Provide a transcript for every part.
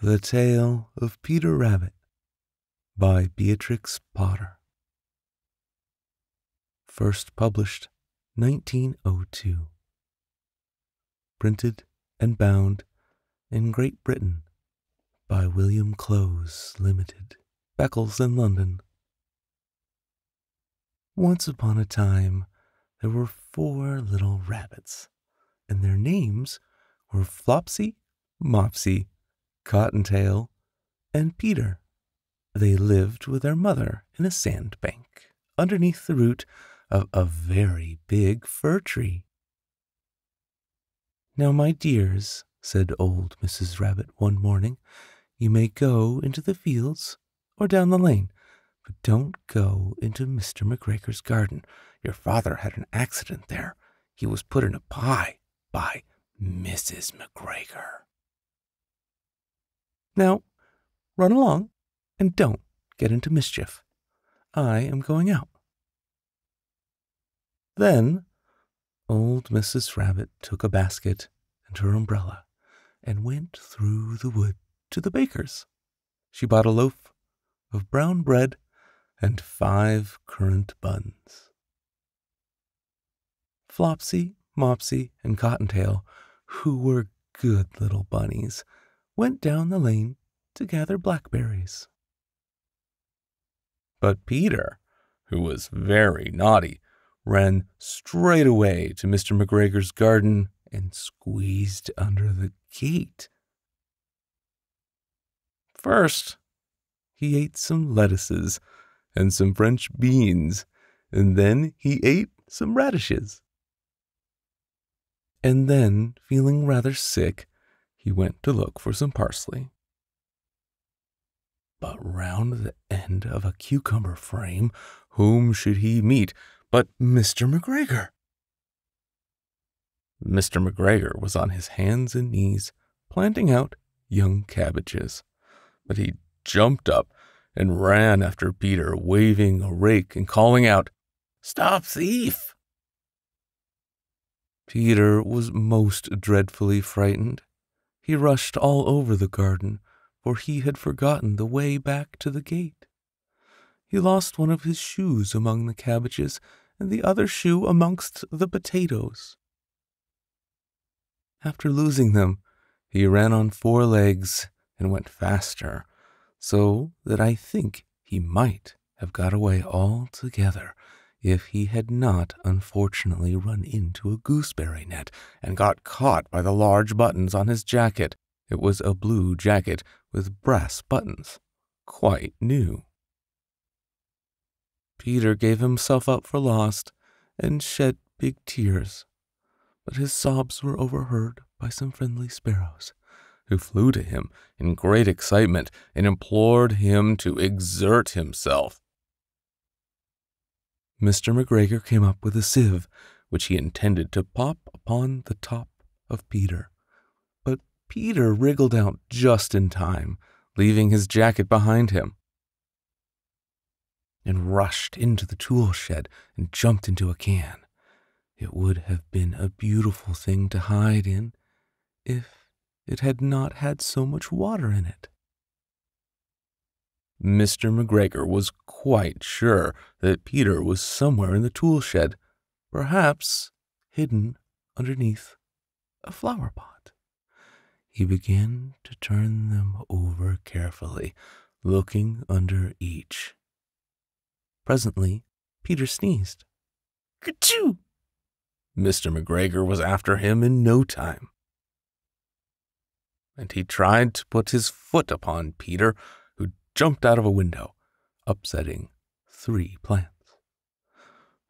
The Tale of Peter Rabbit by Beatrix Potter. First published 1902. Printed and bound in Great Britain by William Close Limited, Beccles in London. Once upon a time, there were 4 little rabbits, and their names were Flopsy, Mopsy, Cottontail, and Peter. They lived with their mother in a sandbank underneath the root of a very big fir tree. "Now, my dears," said old Mrs. Rabbit one morning, "you may go into the fields or down the lane, but don't go into Mr. McGregor's garden. Your father had an accident there. He was put in a pie by Mrs. McGregor. Now, run along and don't get into mischief. I am going out." Then old Mrs. Rabbit took a basket and her umbrella and went through the wood to the baker's. She bought a loaf of brown bread and 5 currant buns. Flopsy, Mopsy, and Cottontail, who were good little bunnies, went down the lane to gather blackberries. But Peter, who was very naughty, ran straight away to Mr. McGregor's garden and squeezed under the gate. First, he ate some lettuces and some French beans, and then he ate some radishes. And then, feeling rather sick, he went to look for some parsley. But round the end of a cucumber frame, whom should he meet but Mr. McGregor? Mr. McGregor was on his hands and knees, planting out young cabbages. But he jumped up and ran after Peter, waving a rake and calling out, "Stop, thief!" Peter was most dreadfully frightened. He rushed all over the garden, for he had forgotten the way back to the gate. He lost one of his shoes among the cabbages, and the other shoe amongst the potatoes. After losing them, he ran on 4 legs and went faster, so that I think he might have got away altogether if he had not unfortunately run into a gooseberry net and got caught by the large buttons on his jacket. It was a blue jacket with brass buttons, quite new. Peter gave himself up for lost and shed big tears, but his sobs were overheard by some friendly sparrows, who flew to him in great excitement and implored him to exert himself. Mr. McGregor came up with a sieve, which he intended to pop upon the top of Peter. But Peter wriggled out just in time, leaving his jacket behind him, and rushed into the tool shed and jumped into a can. It would have been a beautiful thing to hide in if it had not had so much water in it. Mr. McGregor was quite sure that Peter was somewhere in the tool shed, perhaps hidden underneath a flower pot. He began to turn them over carefully, looking under each. Presently, Peter sneezed. "Kerchoo!" Mr. McGregor was after him in no time, and he tried to put his foot upon Peter, who jumped out of a window, upsetting 3 plants.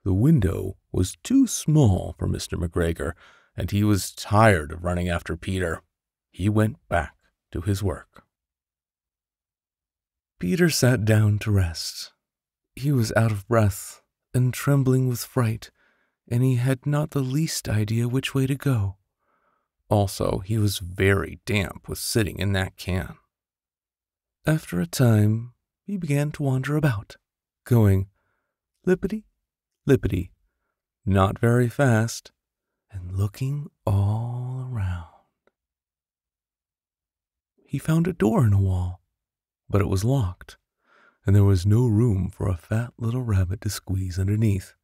The window was too small for Mr. McGregor, and he was tired of running after Peter. He went back to his work. Peter sat down to rest. He was out of breath and trembling with fright, and he had not the least idea which way to go. Also, he was very damp with sitting in that can. After a time, he began to wander about, going lippity, lippity, not very fast, and looking all around. he found a door in a wall, but it was locked, and there was no room for a fat little rabbit to squeeze underneath.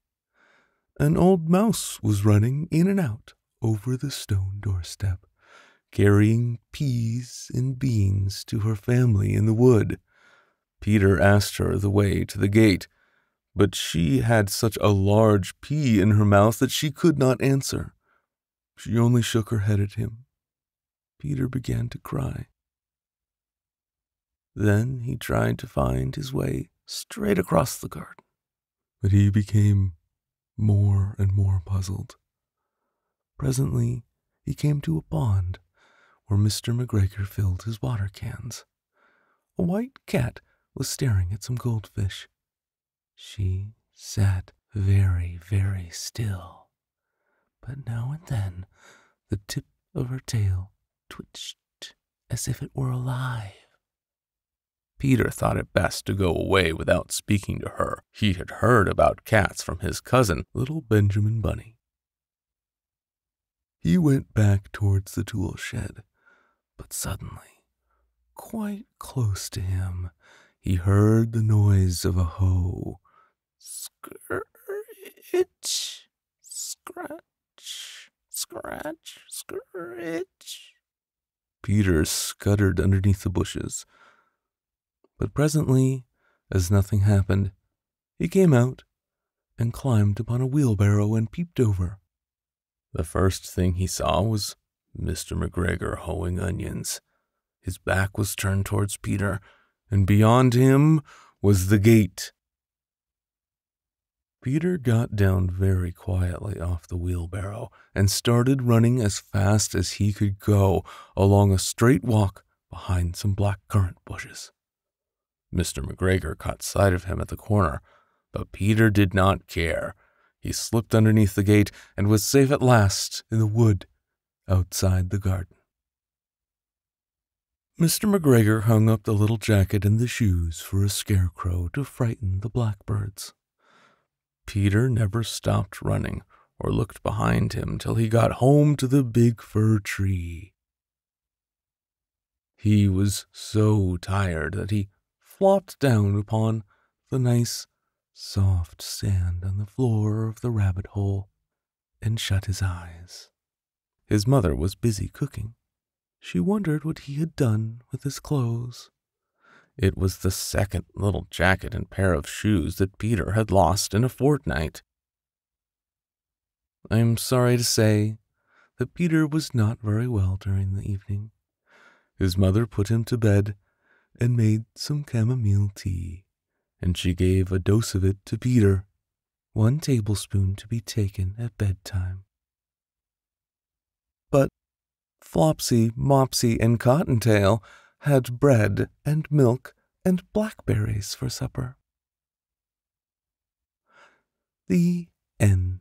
An old mouse was running in and out over the stone doorstep, carrying peas and beans to her family in the wood. Peter asked her the way to the gate, but she had such a large pea in her mouth that she could not answer. She only shook her head at him. Peter began to cry. Then he tried to find his way straight across the garden, but he became more and more puzzled. Presently, he came to a pond where Mr. McGregor filled his water cans. A white cat was staring at some goldfish. She sat very, very still, but now and then the tip of her tail twitched as if it were alive. Peter thought it best to go away without speaking to her. He had heard about cats from his cousin, little Benjamin Bunny. He went back towards the tool shed, but suddenly, quite close to him, he heard the noise of a hoe. Scritch, scratch, scratch, scritch. Peter scuttered underneath the bushes. But presently, as nothing happened, he came out and climbed upon a wheelbarrow and peeped over. The first thing he saw was Mr. McGregor hoeing onions. His back was turned towards Peter, and beyond him was the gate. Peter got down very quietly off the wheelbarrow and started running as fast as he could go along a straight walk behind some black currant bushes. Mr. McGregor caught sight of him at the corner, but Peter did not care. He slipped underneath the gate and was safe at last in the wood outside the garden. Mr. McGregor hung up the little jacket and the shoes for a scarecrow to frighten the blackbirds. Peter never stopped running or looked behind him till he got home to the big fir tree. He was so tired that he flopped down upon the nice, soft sand on the floor of the rabbit hole and shut his eyes. His mother was busy cooking. She wondered what he had done with his clothes. It was the second little jacket and pair of shoes that Peter had lost in a fortnight. I am sorry to say that Peter was not very well during the evening. His mother put him to bed and made some chamomile tea, and she gave a dose of it to Peter, 1 tablespoon to be taken at bedtime. But Flopsy, Mopsy, and Cottontail had bread and milk and blackberries for supper. The end.